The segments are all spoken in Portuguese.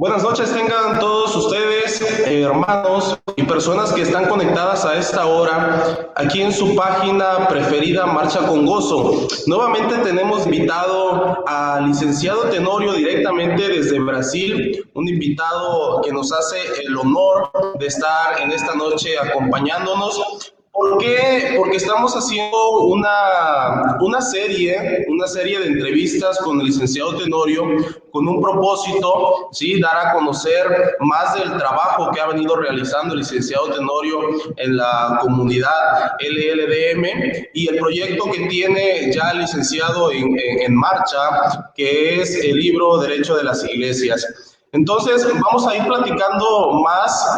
Buenas noches tengan todos ustedes, hermanos y personas que están conectadas a esta hora aquí en su página preferida Marcha con Gozo. Nuevamente tenemos invitado al licenciado Tenorio directamente desde Brasil, un invitado que nos hace el honor de estar en esta noche acompañándonos. ¿Por qué? Porque estamos haciendo una serie de entrevistas con el licenciado Tenorio con un propósito, ¿sí? Dar a conocer más del trabajo que ha venido realizando el licenciado Tenorio en la comunidad LLDM y el proyecto que tiene ya el licenciado en marcha, que es el libro Derecho de las Iglesias. Entonces, vamos a ir platicando más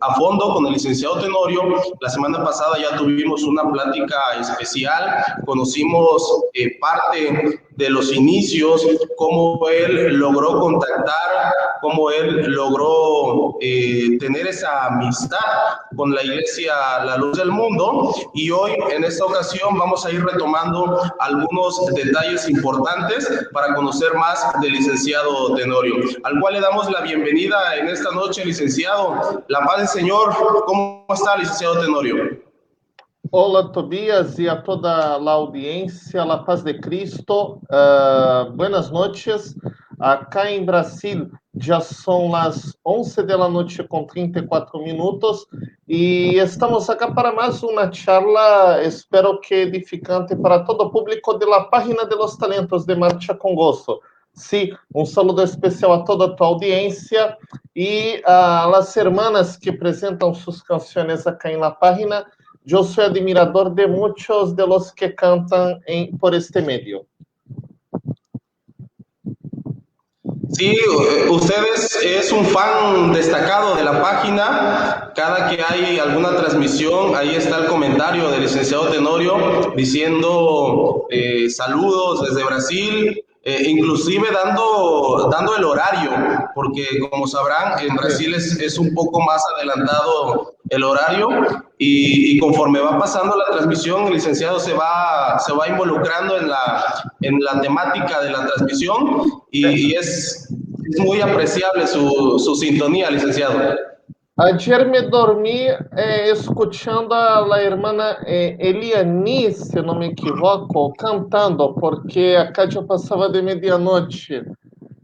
a fondo con el licenciado Tenorio. La semana pasada ya tuvimos una plática especial, conocimos parte de los inicios, cómo él logró contactar, cómo él logró tener esa amistad con la Iglesia La Luz del Mundo. Y hoy, en esta ocasión, vamos a ir retomando algunos detalles importantes para conocer más del licenciado Tenorio, al cual le damos la bienvenida en esta noche, licenciado. La paz del Señor. ¿Cómo está, licenciado Tenorio? Olá, Tobias, e a toda a audiência, a paz de Cristo. Buenas noches. Acá em Brasil já são as 11 da noite com 34 minutos e estamos acá para mais uma charla, espero que edificante para todo o público da página de los talentos de Marcha com Gozo. Sí, um saludo especial a toda a tua audiência e a las hermanas que apresentam suas canções acá em la página. Yo soy admirador de muchos de los que cantan por este medio. Sí, usted es un fan destacado de la página. Cada que hay alguna transmisión, ahí está el comentario del licenciado Tenorio diciendo saludos desde Brasil, inclusive dando el horario, porque como sabrán, en Brasil es un poco más adelantado el horario y conforme va pasando la transmisión, el licenciado se va involucrando en la temática de la transmisión y es muy apreciable su sintonía, licenciado. Ayer me dormí escuchando a la hermana Eliani, se não me equivoco, cantando, porque acá já passava de medianoite,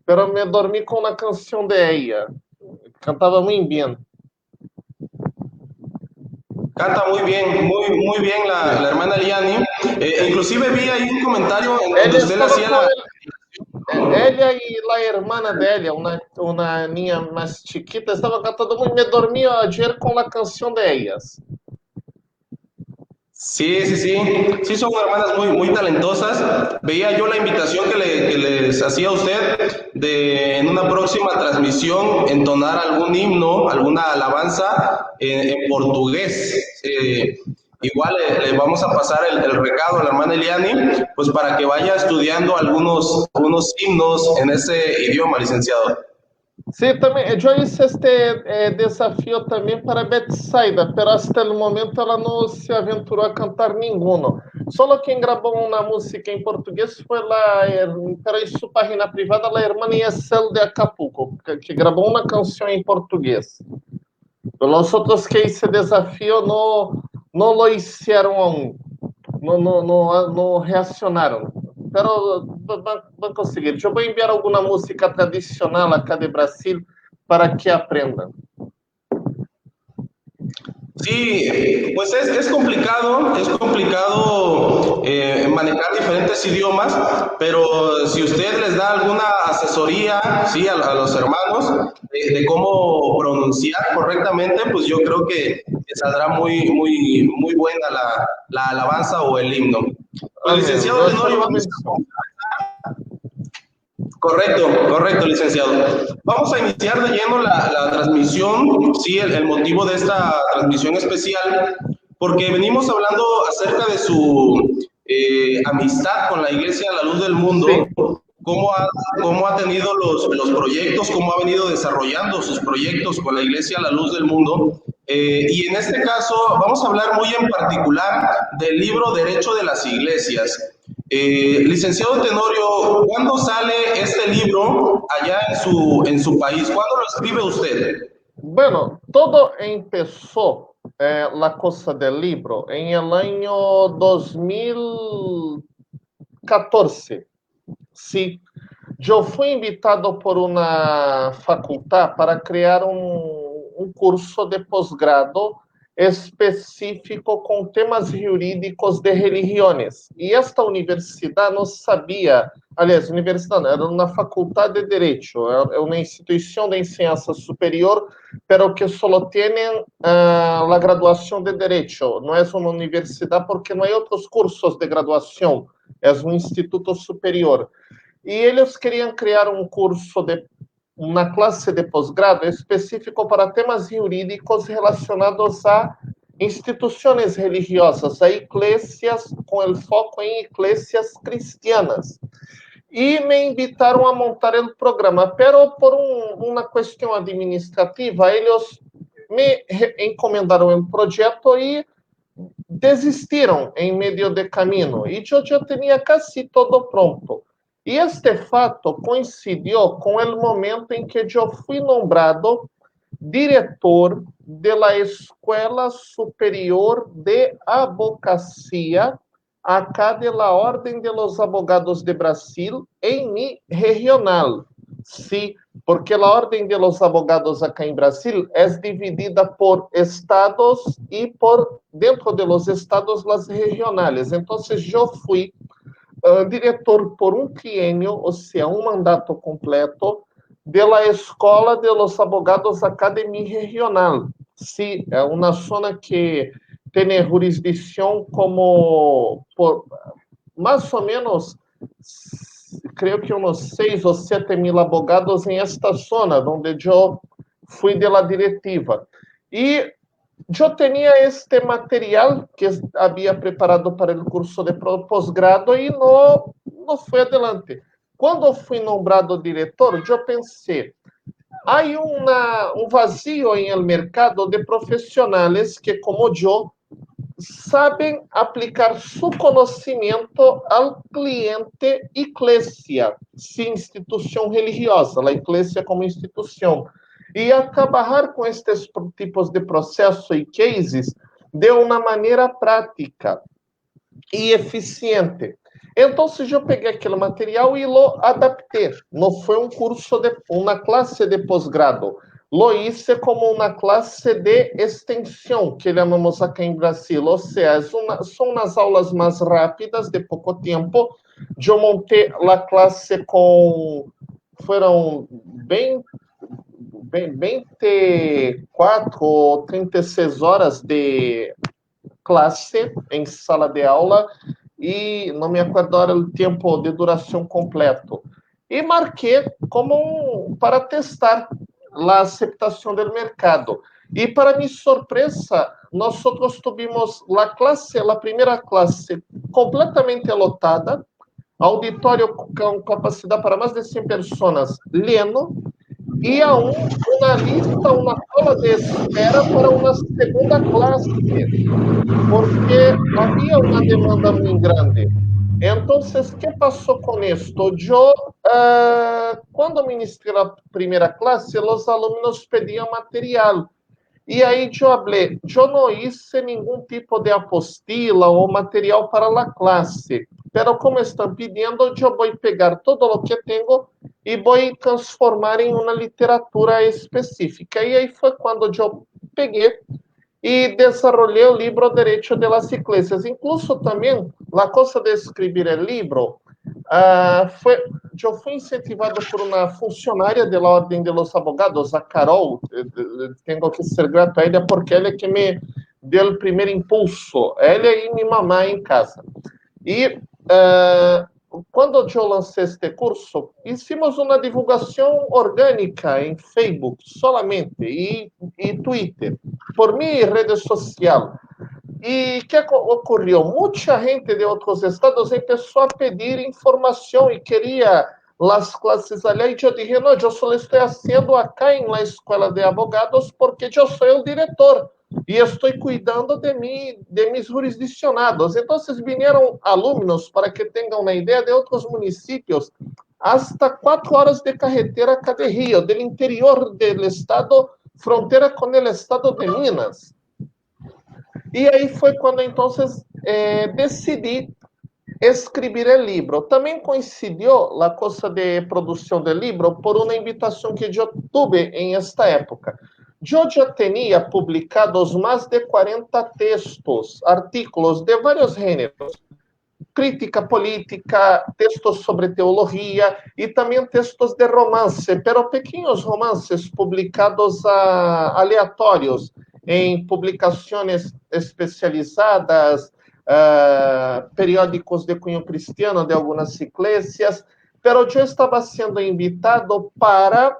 pero me dormí com uma canção de ella. Cantava muito bem. Canta muy bien la hermana Eliani. Inclusive vi ahí un comentario en donde usted le hacía la... Ella e a irmã dela, uma niña mais chiquita, estava cantando muito. Me dormi ayer com a canção de ellas. Sí, son hermanas muy talentosas. Veía yo la invitación que les hacía a usted de en una próxima transmisión entonar algún himno, alguna alabanza en portugués. Igual le vamos a pasar el recado a la hermana Eliani, pues para que vaya estudiando algunos himnos en ese idioma, licenciado. Sim, também. Eu hice este desafio também para Betsaida, pero hasta o momento ela não se aventurou a cantar nenhum. Só quem gravou uma música em português foi pero em sua página privada, a irmã Yesel de Acapulco, que gravou uma canção em português. Os outros que esse desafio não lo hicieron aún, não reacionaram. Pero vão conseguir. Eu vou enviar alguma música tradicional acá de Brasil para que aprendam. Sí, pues es complicado manejar diferentes idiomas, pero si usted les da alguna asesoría, sí, a los hermanos de cómo pronunciar correctamente, pues yo creo que saldrá muy buena la alabanza o el himno. Pues, licenciado Tenorio, vamos a... Correcto, licenciado. Vamos a iniciar de lleno la transmisión, sí, el motivo de esta transmisión especial, porque venimos hablando acerca de su amistad con la Iglesia La Luz del Mundo, sí. Cómo ha tenido los proyectos, cómo ha venido desarrollando sus proyectos con la Iglesia La Luz del Mundo. Y en este caso vamos a hablar muy en particular del libro Derecho de las Iglesias. Licenciado Tenorio, ¿cuándo sale este libro allá en su país? ¿Cuándo lo escribe usted? Bueno, todo empezó, la cosa del libro, en el año 2014. Sí, yo fui invitado por una facultad para crear un curso de posgrado específico con temas jurídicos de religiones. E esta universidade não sabia, aliás, universidade não, era uma faculdade de Direito, é uma instituição de enseñanza superior, pero que solo tienen la graduação de Direito. Não é uma universidade porque não há outros cursos de graduação, é um instituto superior. E eles queriam criar um curso de uma classe de pós-grado específico para temas jurídicos relacionados a instituições religiosas, a eclésias, com o foco em eclésias cristianas. E me invitaram a montar o programa, pero por uma questão administrativa, eles me encomendaram o projeto e desistiram em meio de caminho. E eu já tinha quase todo pronto. E este fato coincidiu com o momento em que eu fui nombrado diretor da Escola Superior de Advocacia, acá de la Ordem de los Abogados de Brasil, em mi regional. Sí, porque a Ordem de los Abogados acá em Brasil é dividida por estados e por dentro de los estados las regionales. Então, eu fui diretor por um triênio, ou seja, um mandato completo, da Escola de los Abogados Academia Regional. Sim, é uma zona que tem jurisdição como, por mais ou menos, creio que uns 6 ou 7 mil abogados em esta zona, onde eu fui de la diretiva. E eu tinha este material que havia preparado para o curso de posgrado e não foi adelante. Quando fui nombrado diretor, eu pensei, há um vazio em el mercado de profissionais que, como eu, sabem aplicar seu conhecimento ao cliente eclésia, sim, instituição religiosa, a eclésia como instituição. E a trabalhar com estes tipos de processo e cases de uma maneira prática e eficiente. Então, eu peguei aquele material e lo adaptei. Não foi um curso de uma classe de posgrado. Lo hice como uma classe de extensão, que chamamos aqui em Brasil. Ou seja, são umas aulas mais rápidas, de pouco tempo. Eu montei a classe com... Foram 24 ou 36 horas de classe em sala de aula e não me acordo agora o tempo de duração completo. E marquei como para testar a aceitação do mercado. E para minha surpresa, nós tivemos a primeira classe completamente lotada, auditório com capacidade para mais de 100 pessoas lendo, e uma lista, uma cola de espera para uma segunda classe, porque havia uma demanda muito grande. Então, o que passou com isto? Eu, quando ministrei a primeira classe, os alunos pediam material. E aí eu falei, eu não hice nenhum tipo de apostila ou material para a classe, pero como estão pedindo, eu vou pegar todo o que tenho e vou transformar em uma literatura específica. E aí foi quando eu peguei e desenvolvi o livro Direito de las Iglesias. Incluso também, a coisa de escrever o livro, eu fui incentivado por uma funcionária da Ordem de los Abogados, a Carol, tenho que ser grato a ela, porque ela é que me deu o primeiro impulso, ela e minha mamãe em casa. E quando eu lancei este curso, hicimos uma divulgação orgânica em Facebook, solamente, e Twitter, por minha rede social. E o que ocorreu? Muita gente de outros estados começou a pedir informação e queria as classes ali. E eu disse, não, eu só estou fazendo acá em la Escola de Abogados porque eu sou o diretor. e estou cuidando de mis jurisdiccionados. Então, vinieron alunos, para que tenham uma ideia, de outros municípios, hasta 4 horas de carretera acá de Rio, del interior del estado, frontera com o estado de Minas. E aí foi quando, então, decidi escrever o livro. Também coincidiu a coisa de produção do livro por uma invitação que eu tive em esta época. Eu já tinha publicados mais de 40 textos, artículos de vários gêneros, crítica política, textos sobre teologia e também textos de romance, pero pequenos romances publicados aleatórios em publicações especializadas, periódicos de cunho cristiano de algumas igrejas, pero eu estava sendo invitado para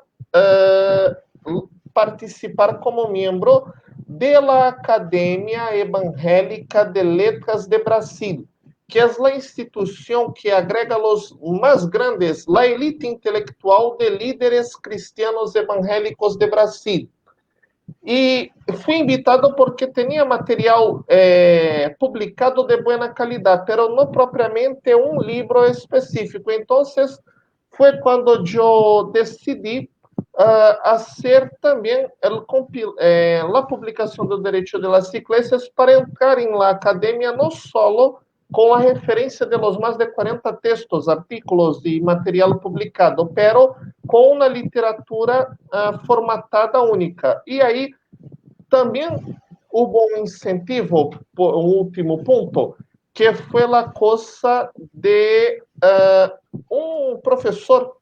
participar como membro da Academia Evangélica de Letras de Brasil, que é a instituição que agrega os mais grandes, a elite intelectual de líderes cristianos evangélicos de Brasil. E fui invitado porque tinha material publicado de boa qualidade, mas não propriamente um livro específico. Então, foi quando eu decidi fazer também a publicação do Direito de las Iglesias para entrar em la academia não só com a referência de los mais de 40 textos, artículos e material publicado, pero com uma literatura formatada única. E aí também houve um incentivo, por um último ponto, que foi a coisa de um professor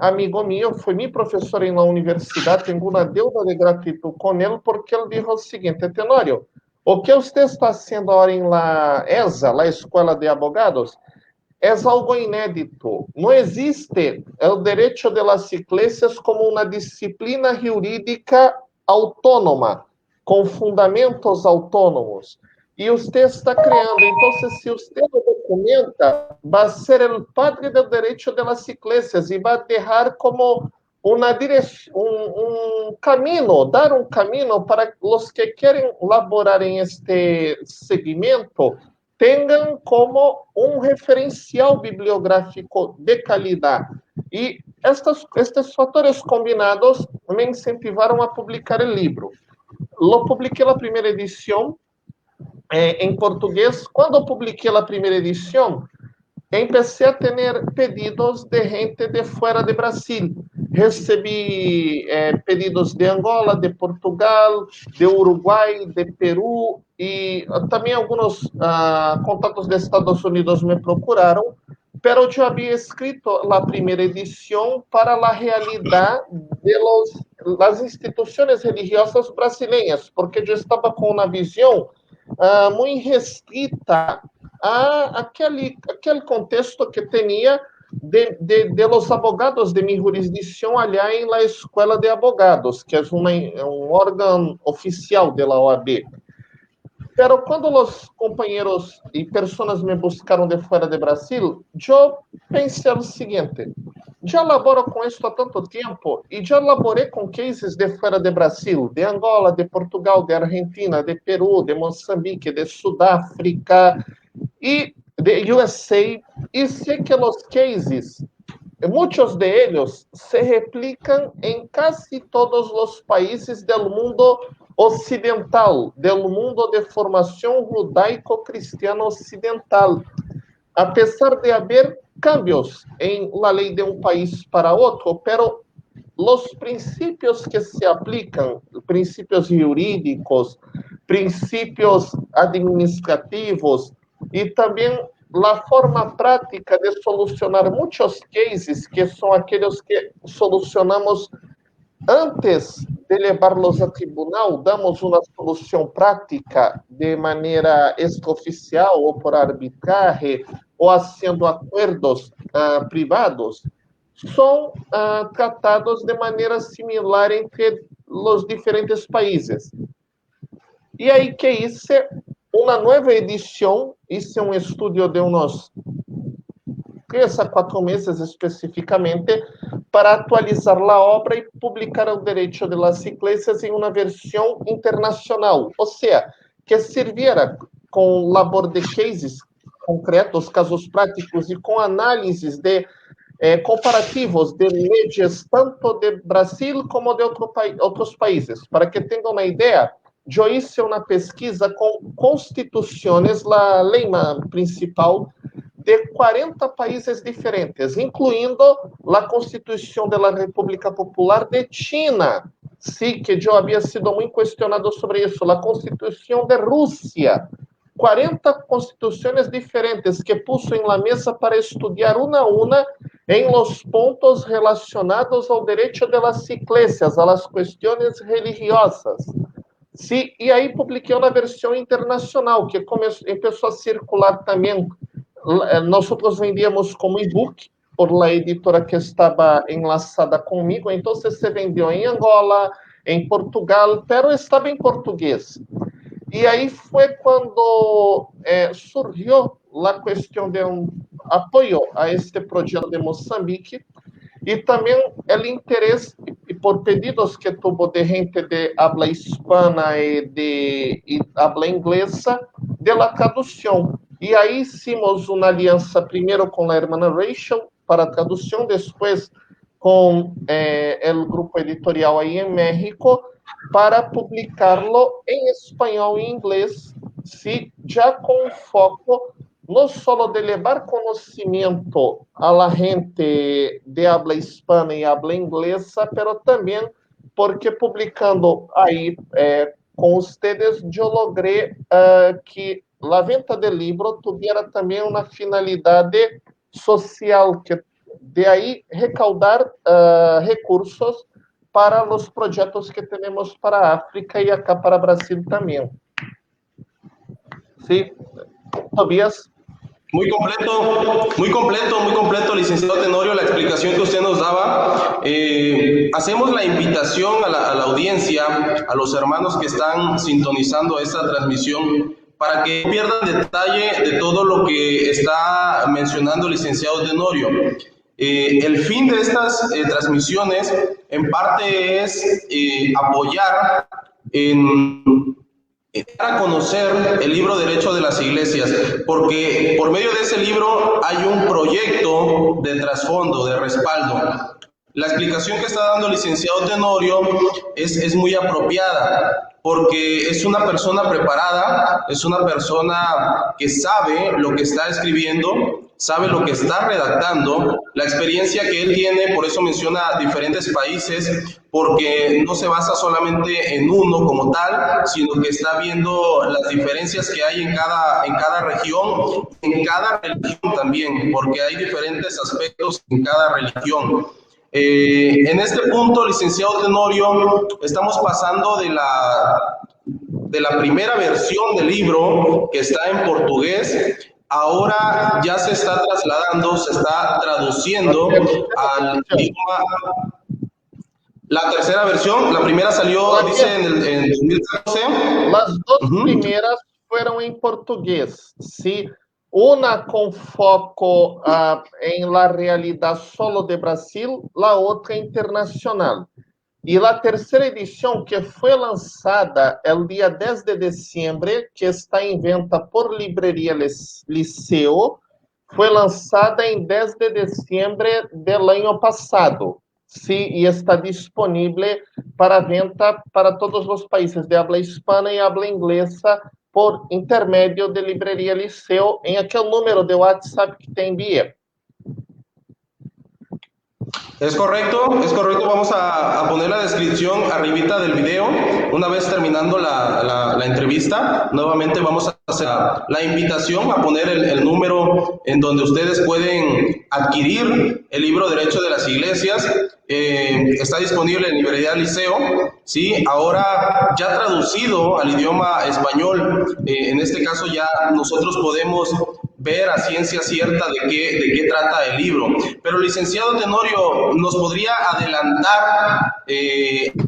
amigo meu, foi meu professor em la universidade, tenho uma deuda de gratidão com ele, porque ele disse o seguinte: Tenório, o que você está fazendo agora em la ESA, la Escola de Abogados, é algo inédito. Não existe o direito de las iglesias como uma disciplina jurídica autônoma, com fundamentos autônomos. E você está criando. Então, se você lo documenta, vai ser o padre do direito de las iglesias e vai deixar como uma direção, caminho, dar um caminho para os que querem laborar em este segmento tenham como um referencial bibliográfico de qualidade. E estes fatores combinados me incentivaram a publicar o livro. Lo publiquei a primeira edição em português. Quando publiquei a primeira edição, empecé a ter pedidos de gente de fora de Brasil. Recebi pedidos de Angola, de Portugal, de Uruguai, de Peru, e também alguns contatos de Estados Unidos me procuraram, pero eu havia escrito a primeira edição para a realidade das instituições religiosas brasileiras, porque eu estava com uma visão muito restrita aquele contexto que tinha de los abogados de minha jurisdição allá em la Escola de Abogados, que é um órgão oficial da OAB. Pero quando os companheiros e pessoas me buscaram de fora de Brasil, eu pensei o seguinte: já laboro com isso há tanto tempo e já laborei com cases de fora de Brasil, de Angola, de Portugal, de Argentina, de Peru, de Moçambique, de Sudáfrica e de USA, e sei que os cases, muitos de eles, se replicam em quase todos os países do mundo ocidental, do mundo de formação judaico-cristiana ocidental. Apesar de haver cambios em la lei de um país para outro, pero os princípios que se aplicam, princípios jurídicos, princípios administrativos e também a forma prática de solucionar muitos cases, que são aqueles que solucionamos antes de levá-los a tribunal, damos uma solução prática de maneira extraoficial ou por arbitraje, ou haciendo acordos privados, são tratados de maneira similar entre os diferentes países. E aí que hice uma nova edição, hice um estudo de uns 3 a 4 meses especificamente, para atualizar la obra y publicar el derecho de las iglesias en una versión internacional, o sea, que sirviera con labor de cases concretos, casos práticos y con análisis de comparativos de leyes tanto de Brasil como de outros países. Para que tenham uma ideia, eu hice uma pesquisa com constituições, a lei principal de 40 países diferentes, incluindo a Constituição da República Popular de China. Sí, que eu havia sido muito questionado sobre isso. A Constituição de Rússia. 40 constituições diferentes que puso em la mesa para estudar uma a uma em los pontos relacionados ao direito de las iglesias, a las questões religiosas. Sí, e aí publiquei uma versão internacional que começou a circular também. Nós vendíamos como e-book por la editora que estava enlaçada comigo, então se vendeu em Angola, em Portugal, pero estava em português. E aí foi quando surgiu a questão de apoio a este projeto de Moçambique e também o interesse, e por pedidos que tuvo de gente de habla hispana e habla inglesa, de la tradução. E aí hicimos uma aliança primeiro com a hermana Rachel para a tradução, depois com o grupo editorial aí em México, para publicarlo em espanhol e inglês, sí, já com foco no solo de levar conhecimento a la gente de habla hispana e habla inglesa, pero também porque publicando aí com ustedes, eu logrei que a venda de livro tuviera também uma finalidade social, que de aí recaudar recursos para os projetos que temos para a África e acá para o Brasil também. Sí, Tobias. Muy completo, licenciado Tenorio, la explicación que usted nos daba. Hacemos la invitación a la audiencia, a los hermanos que están sintonizando esta transmisión, para que no pierdan detalle de todo lo que está mencionando el licenciado Tenorio. El fin de estas transmisiones, en parte, es apoyar para conocer el libro Derecho de las Iglesias, porque por medio de ese libro hay un proyecto de trasfondo, de respaldo. La explicación que está dando el licenciado Tenorio es muy apropiada, porque es una persona preparada, es una persona que sabe lo que está escribiendo, sabe lo que está redactando, la experiencia que él tiene, por eso menciona diferentes países, porque no se basa solamente en uno como tal, sino que está viendo las diferencias que hay en cada región, en cada religión también, porque hay diferentes aspectos en cada religión. En este punto, licenciado Tenorio, estamos pasando de la primera versión del libro, que está en portugués. Ahora ya se está trasladando, se está traduciendo al idioma. La tercera versión, la primera salió, dice, en 2014. Las dos primeras fueron en portugués, sí. Una con foco en la realidad solo de Brasil, la otra internacional. E a terceira edição, que foi lançada el dia 10 de dezembro, que está em venta por Libreria Liceu, foi lançada em 10 de dezembro do ano passado. Sim, e está disponível para venda para todos os países de habla hispana e habla inglesa por intermédio de Libreria Liceu, em aquele número de WhatsApp que te envia. Es correcto, vamos a poner la descripción arribita del video. Una vez terminando la entrevista, nuevamente vamos a hacer la invitación a poner el número en donde ustedes pueden adquirir el libro Derecho de las Iglesias. Está disponible en Librería Liceo, ¿sí? Ahora ya traducido al idioma español. En este caso ya nosotros podemos ver a ciencia cierta de qué trata el libro. Pero, licenciado Tenorio, ¿nos podría adelantar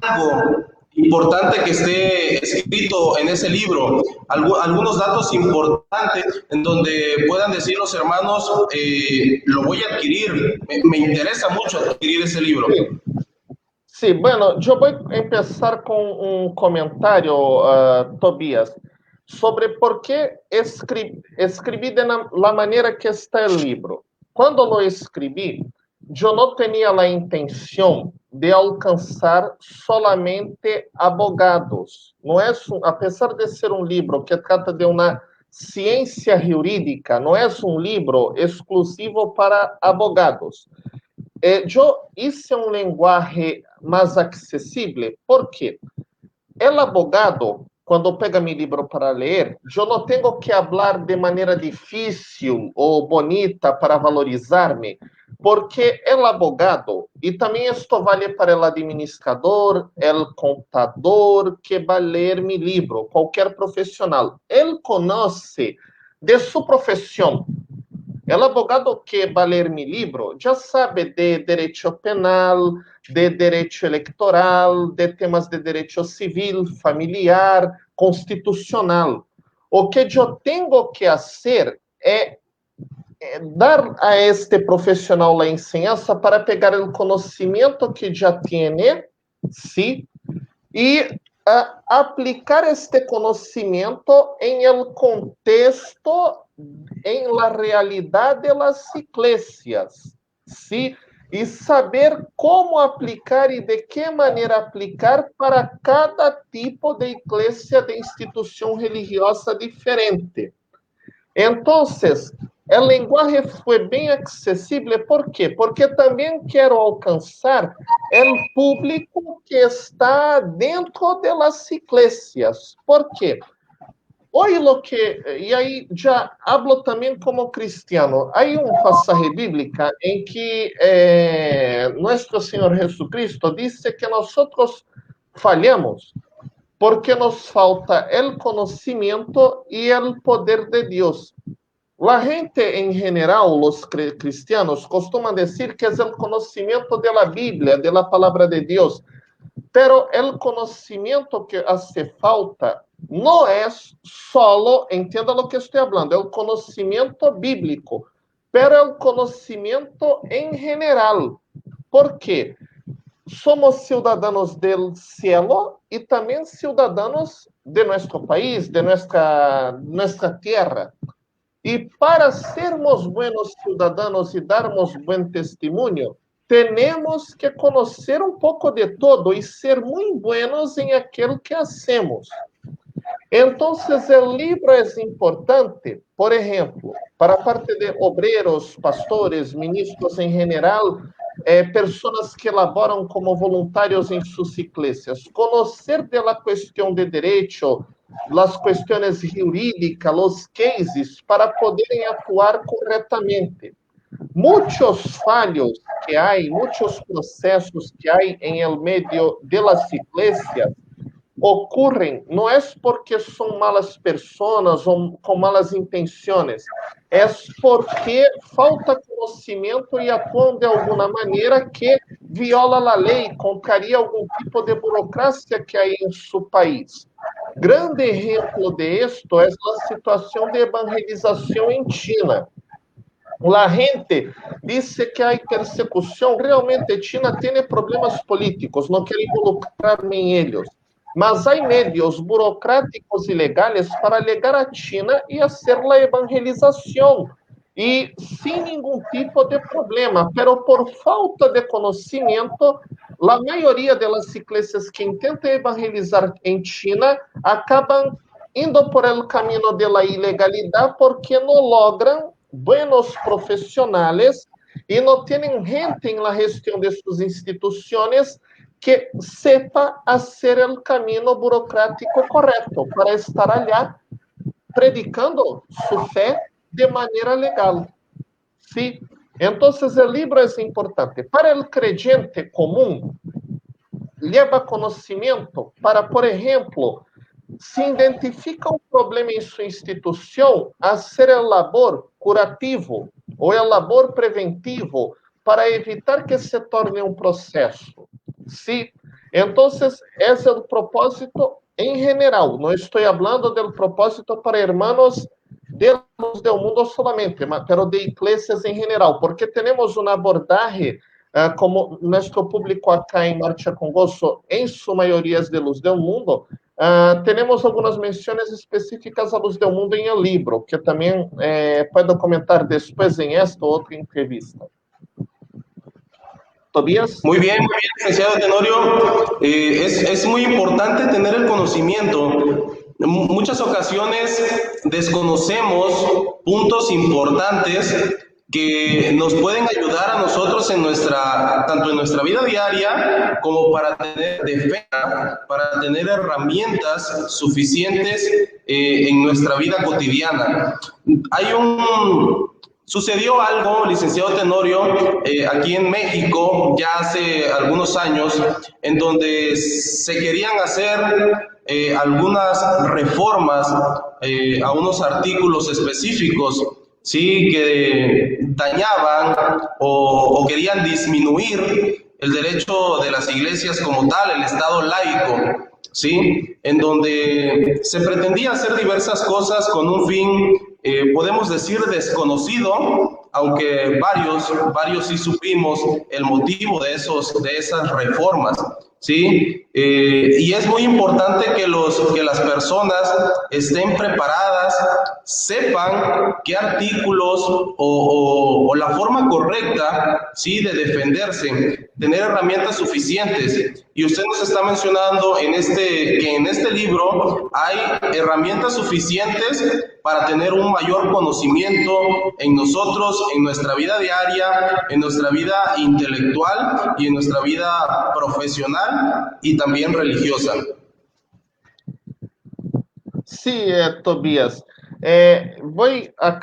algo importante que esté escrito en ese libro, algunos datos importantes en donde puedan decir los hermanos, lo voy a adquirir, me interesa mucho adquirir ese libro. Sí, bueno, yo voy a empezar con un comentario, Tobias, sobre por qué escribí de la manera que está el libro. Cuando lo escribí, yo no tenía la intención de alcanzar solamente abogados. No es a pesar de ser un libro que trata de una ciencia jurídica, no es un libro exclusivo para abogados. Yo hice um linguagem mais acessível, porque o abogado, quando pega meu livro para ler, eu não tenho que falar de maneira difícil ou bonita para valorizar-me, porque o abogado, e também isto vale para o administrador, o contador que vai ler meu livro, qualquer profissional, ele conhece de sua profissão. El abogado que va a leer mi libro ya sabe de derecho penal, de derecho electoral, de temas de derecho civil, familiar, constitucional. O que yo tengo que hacer é dar a este profissional la enseñanza para pegar el conocimiento que ya tiene, ¿sí? Y aplicar este conocimiento en el contexto, en la realidad de las iglesias, ¿sí? Y saber cómo aplicar y de qué manera aplicar para cada tipo de iglesia, de institución religiosa diferente. Entonces, el lenguaje fue bien accesible. ¿Por qué? Porque también quiero alcanzar el público que está dentro de las iglesias. ¿Por qué? Hoy y ahí ya hablo también como cristiano, hay un pasaje bíblico en que nuestro Señor Jesucristo dice que nosotros fallamos porque nos falta el conocimiento y el poder de Dios. La gente en general, los cristianos, costuman decir que es el conocimiento de la Biblia, de la palabra de Dios. Pero el conocimiento que hace falta no es solo, entienda lo que estoy hablando, el conocimiento bíblico, pero el conocimiento en general. ¿Por qué? Somos ciudadanos del cielo y también ciudadanos de nuestro país, de nuestra tierra. Y para sermos buenos ciudadanos y darmos buen testimonio, tenemos que conocer un poco de todo y ser muy buenos en aquello que hacemos. Entonces, el libro es importante, por ejemplo, para parte de obreros, pastores, ministros en general, personas que laboram como voluntários em suas iglesias, conocer de la cuestión de derecho, las cuestiones jurídicas, los cases, para poderem actuar corretamente. Muitos falhos que há, muitos processos que há em el medio de las iglesias ocorrem não é porque são malas pessoas ou com malas intenções, é porque falta conhecimento e atuam de alguma maneira que viola a lei, contraria algum tipo de burocracia que há em seu país. Grande exemplo de esto é a situação de evangelização em China. La gente dice que hay persecución. Realmente China tiene problemas políticos, no quiero involucrarme en ellos. Mas hay medios burocráticos y legales para llegar a China y hacer la evangelización. Y sin ningún tipo de problema. Pero por falta de conocimiento, la mayoría de las iglesias que intentan evangelizar en China acaban indo por el camino de la ilegalidad porque no logran buenos profissionais e não têm gente na gestão de suas instituições que sepa fazer o caminho burocrático correto para estar allá predicando sua fé de maneira legal. Sim? Então, o livro é importante. Para o creyente comum, leva conhecimento para, por exemplo, se identifica um problema em sua instituição, fazer o labor curativo ou o labor preventivo para evitar que se torne um processo. Se Entonces, es el propósito en general. No estoy hablando del propósito para hermanos de luz del mundo solamente, pero de iglesias en general, porque tenemos un abordaje, como nuestro público acá en Marcha con Gozo, en su mayoría es de luz del mundo. Tenemos algunas menciones específicas a luz del mundo en el libro, que también puedo comentar después en esta otra entrevista. Tobias. Muy bien, licenciado Tenorio. Es muy importante tener el conocimiento. En muchas ocasiones desconocemos puntos importantes que nos pueden ayudar a nosotros tanto en nuestra vida diaria como para tener defensa, para tener herramientas suficientes en nuestra vida cotidiana. Sucedió algo, licenciado Tenorio, aquí en México ya hace algunos años, en donde se querían hacer algunas reformas a unos artículos específicos, ¿sí? Que dañaban o querían disminuir el derecho de las iglesias como tal, el Estado laico, ¿sí? En donde se pretendía hacer diversas cosas con un fin, podemos decir, desconocido, aunque varios sí supimos el motivo de esas reformas, ¿sí? Y es muy importante que las personas estén preparadas, sepan qué artículos o la forma correcta, ¿sí? De defenderse, tener herramientas suficientes. Y usted nos está mencionando que en este libro hay herramientas suficientes para tener un mayor conocimiento en nosotros, en nuestra vida diaria, en nuestra vida intelectual y en nuestra vida profesional y también religiosa. Sí, Tobias. Voy a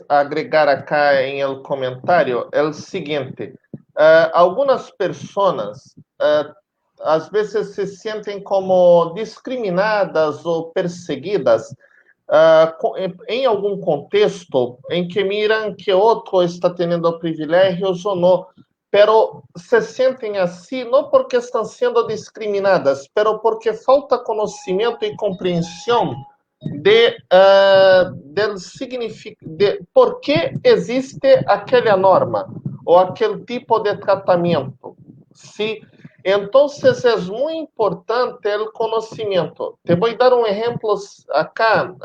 agregar acá en el comentario el siguiente. Algunas personas às vezes se sentem como discriminadas ou perseguidas em algum contexto em que miram que outro está tendo privilégios ou não, pero se sentem assim não porque estão sendo discriminadas, pero porque falta conhecimento e compreensão de por que existe aquela norma ou aquele tipo de tratamento. Sí, entonces es muy importante el conocimiento. Te voy a dar un ejemplo acá.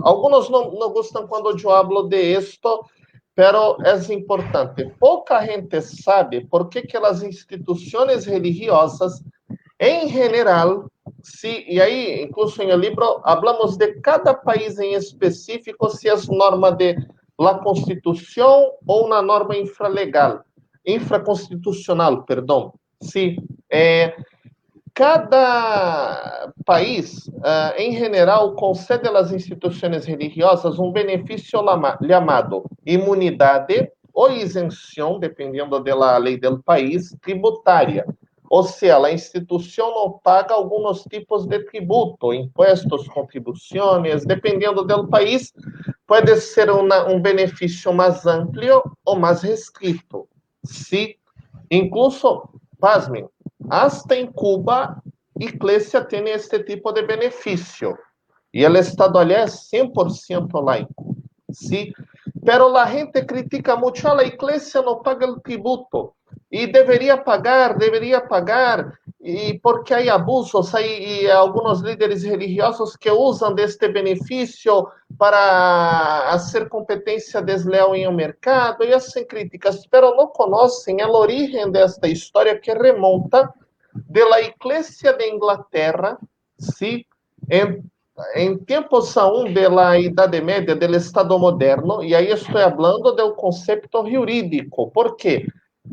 Algunos no gustan cuando yo hablo de esto, pero es importante. Poca gente sabe por qué que las instituciones religiosas, en general, sí, y ahí incluso en el libro hablamos de cada país en específico, si es norma de la Constitución o una norma infraconstitucional, perdão. Sí, cada país, em geral, concede às instituições religiosas um benefício chamado imunidade ou isenção, dependendo da lei do país, tributária. Ou seja, a instituição não paga alguns tipos de tributo, impostos, contribuições, dependendo do país, pode ser um benefício mais amplo ou mais restrito. Sí, incluso, pasmem, hasta em Cuba, iglesia tem este tipo de benefício. E o Estado allá é 100% laico. Sí, pero a gente critica muito, a iglesia não paga o tributo. E deveria pagar, e porque há abusos, e alguns líderes religiosos que usam deste benefício para fazer competência desleal em um mercado, e hacen críticas, pero não conhecem a origem desta história que remonta da Igreja de Inglaterra, sí, em tempos aún da Idade Média, do Estado moderno, e aí estou falando do conceito jurídico. Por quê?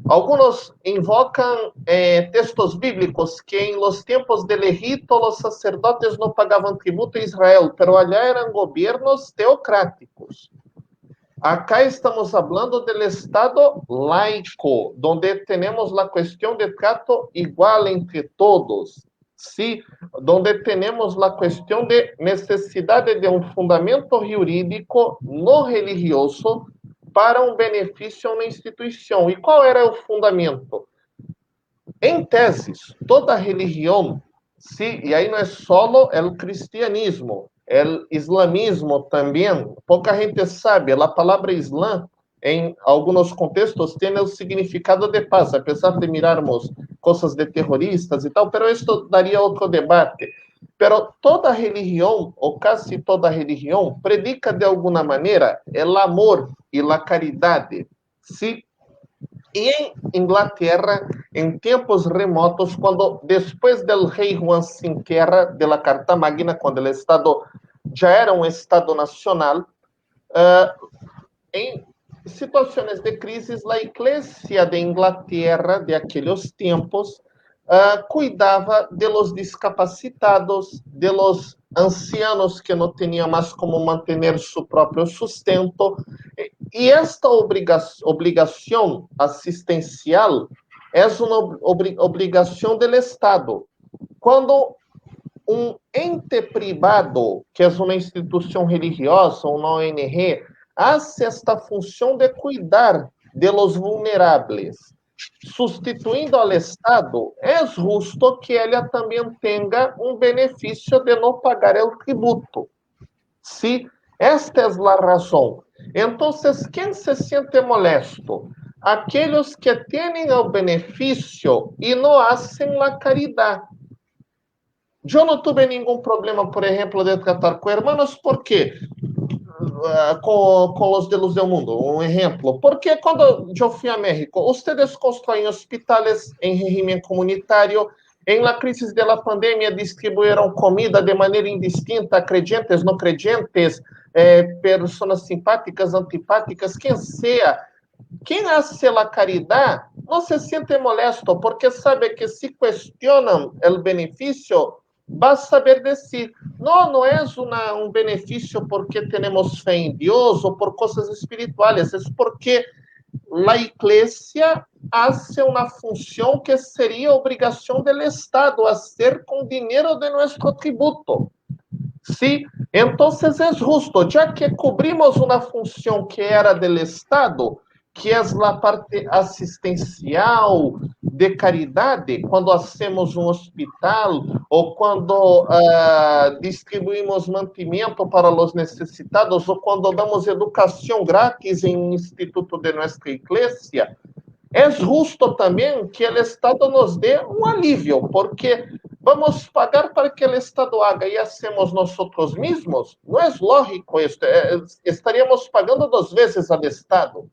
Algunos invocan textos bíblicos que en los tiempos del Egipto los sacerdotes no pagaban tributo a Israel, pero allá eran gobiernos teocráticos. Acá estamos hablando del Estado laico, donde tenemos la cuestión de trato igual entre todos, ¿sí? Donde tenemos la cuestión de necesidad de un fundamento jurídico no religioso para um benefício a uma instituição. E qual era o fundamento? em teses, toda religião, sí, e aí não é solo o cristianismo, o islamismo também, pouca gente sabe, a palavra Islã, em alguns contextos, tem o significado de paz, apesar de mirarmos coisas de terroristas e tal, pero isto daria outro debate. Pero toda religião, ou quase toda religião, predica de alguma maneira o amor e a caridade. ¿Sí? E em Inglaterra, em tempos remotos, quando depois do rei Juan Sin Guerra, da Carta Magna, quando o Estado já era um Estado nacional, em situações de crise, a Igreja de Inglaterra, de aqueles tempos, cuidava de los discapacitados, de los ancianos que não tinham mais como manter seu próprio sustento. E esta obrigação assistencial é uma obrigação do Estado. Quando um ente privado, que é uma instituição religiosa, uma ONG, faz esta função de cuidar de los vulneráveis, substituindo ao Estado, é justo que ela também tenha um benefício de não pagar o tributo. Sí, esta é a razão. Então, quem se sente molesto? Aqueles que têm o benefício e não fazem a caridade. Eu não tive nenhum problema, por exemplo, de tratar com hermanos, porque com os de luz do mundo, um exemplo. Porque quando eu fui a México, vocês constroem hospitais em regime comunitário, em la crisis de la pandemia distribuíram comida de maneira indistinta, creyentes, não creyentes, pessoas simpáticas, antipáticas, quem seja. Quem hace la caridade não se sente molesto, porque sabe que se questionam o benefício, vai saber dizer, não é um benefício porque temos fé em Deus ou por coisas espirituais, é porque a igreja hace uma função que seria obrigação do Estado fazer com dinheiro de nosso tributo. Sí, então é justo, já que cobrimos uma função que era do Estado, que é a parte assistencial de caridade, quando hacemos um hospital ou quando distribuímos mantimento para os necessitados ou quando damos educação grátis em um instituto de nossa igreja, é justo também que o Estado nos dê um alívio, porque vamos pagar para que o Estado haga e hacemos nós mesmos? Não é lógico isso. Estaríamos pagando 2 vezes ao Estado.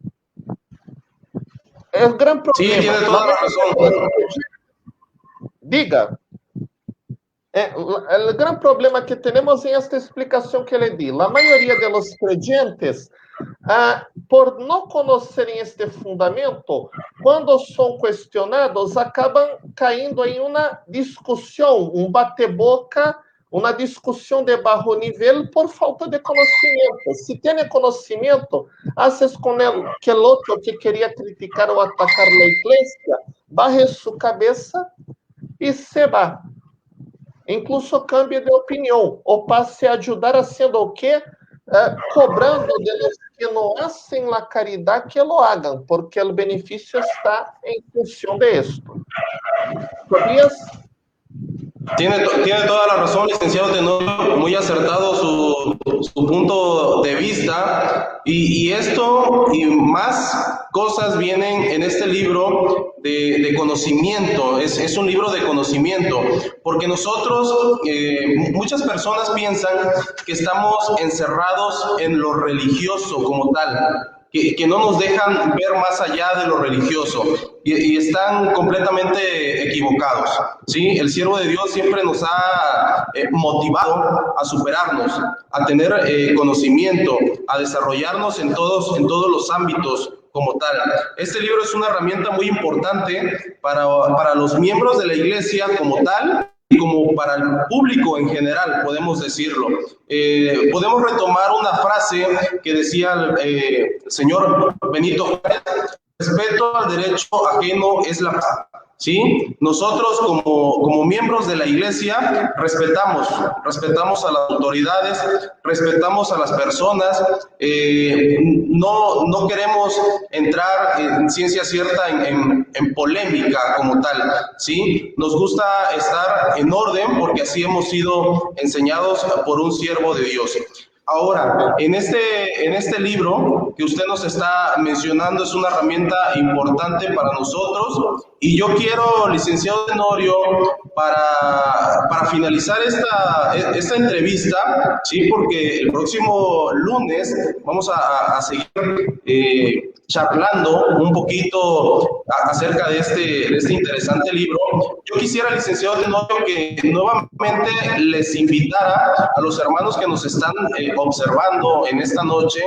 É um grande problema. Sí, tiene toda la razón. Diga. O grande problema que temos é esta explicação que ele deu. A maioria dos creyentes, por não conhecerem este fundamento, quando são questionados, acabam caindo em uma discussão, um bate-boca, uma discussão de baixo nível por falta de conhecimento. Se tem conhecimento, haces com que o outro que queria criticar ou atacar a igreja, barre sua cabeça e se vá. Incluso cambie de opinião, ou passe a ajudar haciendo o quê? Cobrando de los que não hacen a caridade que lo hagan, porque o benefício está em função de esto. ¿Tobias? Tiene toda la razón, licenciado Tenorio, muy acertado su punto de vista, y esto y más cosas vienen en este libro de conocimiento, es un libro de conocimiento, porque nosotros, muchas personas piensan que estamos encerrados en lo religioso como tal, que no nos dejan ver más allá de lo religioso y están completamente equivocados, ¿sí? El siervo de Dios siempre nos ha motivado a superarnos, a tener conocimiento, a desarrollarnos en todos los ámbitos como tal. Este libro es una herramienta muy importante para los miembros de la iglesia como tal, y como para el público en general, podemos decirlo. Podemos retomar una frase que decía el señor Benito Juárez: respeto al derecho ajeno es la paz. ¿sí? Nosotros como miembros de la iglesia respetamos a las autoridades, respetamos a las personas, no queremos entrar en ciencia cierta en polémica como tal, ¿sí? Nos gusta estar en orden porque así hemos sido enseñados por un siervo de Dios. Ahora, en este libro que usted nos está mencionando es una herramienta importante para nosotros y yo quiero, licenciado Tenorio, para finalizar esta entrevista, ¿sí? Porque el próximo lunes vamos a seguir charlando un poquito acerca de este interesante libro. Yo quisiera, licenciado Tenorio, que nuevamente les invitara a los hermanos que nos están observando en esta noche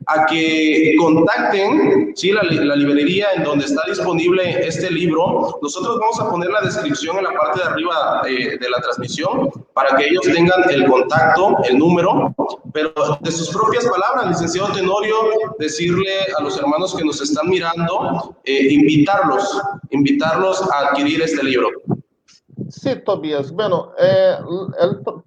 a que contacten, ¿sí? la librería en donde está disponible este libro. Nosotros vamos a poner la descripción en la parte de arriba de la transmisión para que ellos tengan el contacto, el número, pero de sus propias palabras, licenciado Tenorio, decirle a los hermanos que nos están mirando, invitarlos a adquirir este libro. Sí, Tobias. Bueno,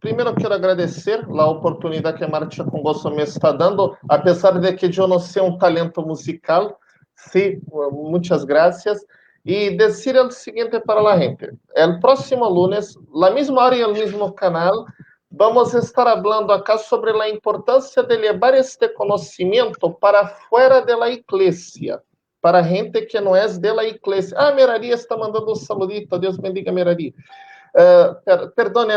primero quiero agradecer a oportunidade que a Marcha com Gozo me está dando, apesar de que eu não sou um talento musical. Sí, muchas gracias. Y decir el siguiente para la gente. El próximo lunes, la misma hora y el mismo canal, vamos a estar hablando acá sobre la importancia de llevar este conocimiento para fuera de la iglesia, para gente que no es de la iglesia. Ah, Merari está mandando un saludito, Dios bendiga Merari. Perdone,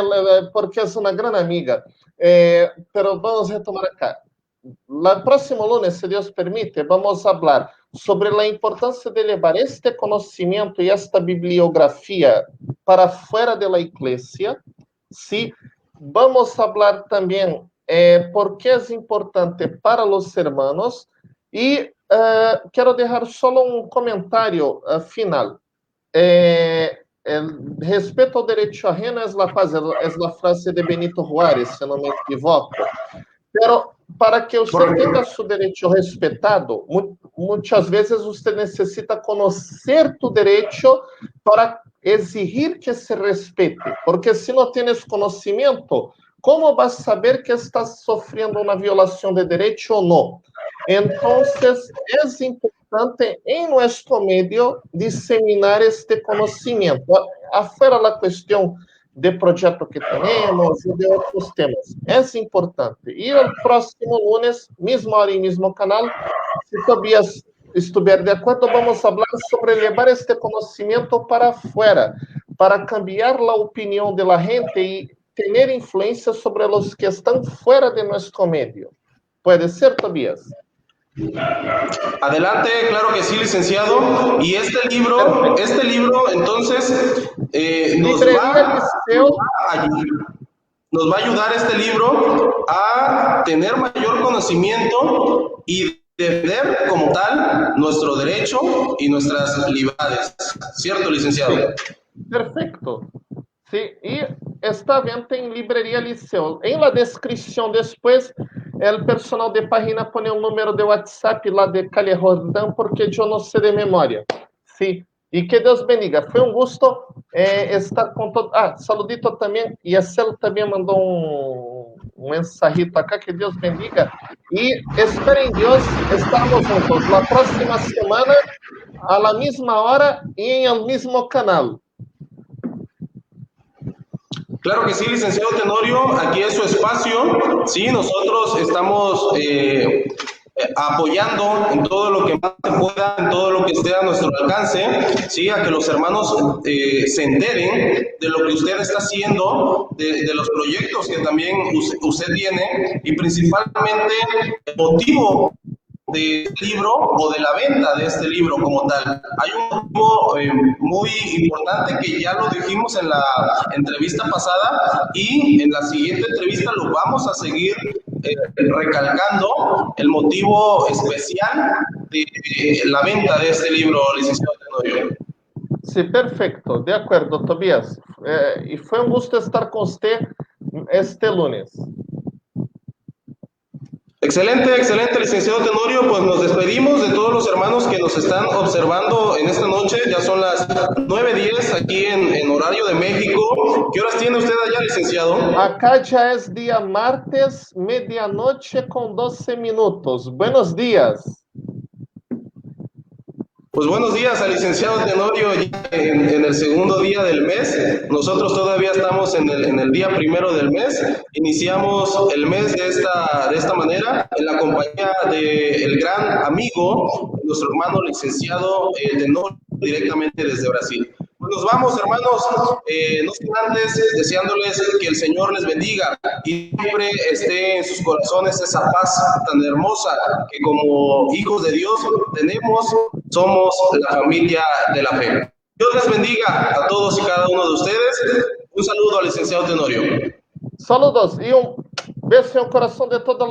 porque es una gran amiga, pero vamos a retomar acá. El próximo lunes, si Dios permite, vamos a hablar sobre la importancia de llevar este conocimiento y esta bibliografía para fuera de la iglesia. Sí, vamos a hablar también por qué es importante para los hermanos y quiero dejar solo un comentario final. El respeto al derecho ajeno es la paz, es la frase de Benito Juárez, si no me equivoco. Pero para que usted tenga su derecho respetado, muchas veces usted necesita conocer tu derecho para exigir que se respete. Porque si no tienes conocimiento, ¿cómo vas a saber que estás sufriendo una violación de derecho o no? Entonces, es importante en nuestro medio diseminar este conocimiento. Afuera la cuestión de projeto que temos e de outros temas. É importante. E o próximo lunes, mesma hora e mesmo canal, se Tobias estiver de acordo, vamos falar sobre levar este conhecimento para fora, para cambiar a opinião da gente e ter influência sobre os que estão fora de nosso meio. Pode ser, Tobias? Adelante, claro que sí, licenciado. Y este libro entonces, nos va a ayudar este libro a tener mayor conocimiento y defender como tal nuestro derecho y nuestras libertades. ¿Cierto, licenciado? Perfecto. Sí, y está venta en Librería Liceo. En la descripción después, el personal de página pone un número de WhatsApp lá de Calle Jordán, porque yo no sé de memoria. Sí, y que Dios bendiga. Fue un gusto estar con todo. Ah, saludito también. Y Acel también mandó un mensajito acá, que Dios bendiga. Y esperen Dios, estamos juntos la próxima semana, a la misma hora y en el mismo canal. Claro que sí, licenciado Tenorio, aquí es su espacio, sí, nosotros estamos apoyando en todo lo que más se pueda, en todo lo que esté a nuestro alcance, sí, a que los hermanos se enteren de lo que usted está haciendo, de los proyectos que también usted tiene y principalmente el motivo de este libro o de la venta de este libro como tal. Hay un motivo muy importante que ya lo dijimos en la entrevista pasada y en la siguiente entrevista lo vamos a seguir recalcando, el motivo especial de la venta de este libro, licenciado Tenorio. Sí, perfecto, de acuerdo, Tobias. Y fue un gusto estar con usted este lunes. Excelente, excelente, licenciado Tenorio. Pues nos despedimos de todos los hermanos que nos están observando en esta noche. Ya son las 9:10 aquí en horario de México. ¿Qué horas tiene usted allá, licenciado? Acá ya es día martes, medianoche con 12 minutos. Buenos días. Pues buenos días al licenciado Tenorio ya en el segundo día del mes. Nosotros todavía estamos en el día primero del mes. Iniciamos el mes de esta manera en la compañía del gran amigo, nuestro hermano licenciado Tenorio, directamente desde Brasil. Pues nos vamos, hermanos, no sin antes deseándoles que el Señor les bendiga y siempre esté en sus corazones esa paz tan hermosa que como hijos de Dios tenemos, somos la familia de la fe. Dios les bendiga a todos y cada uno de ustedes. Un saludo al licenciado Tenorio. Saludos e um beijo no coração de toda a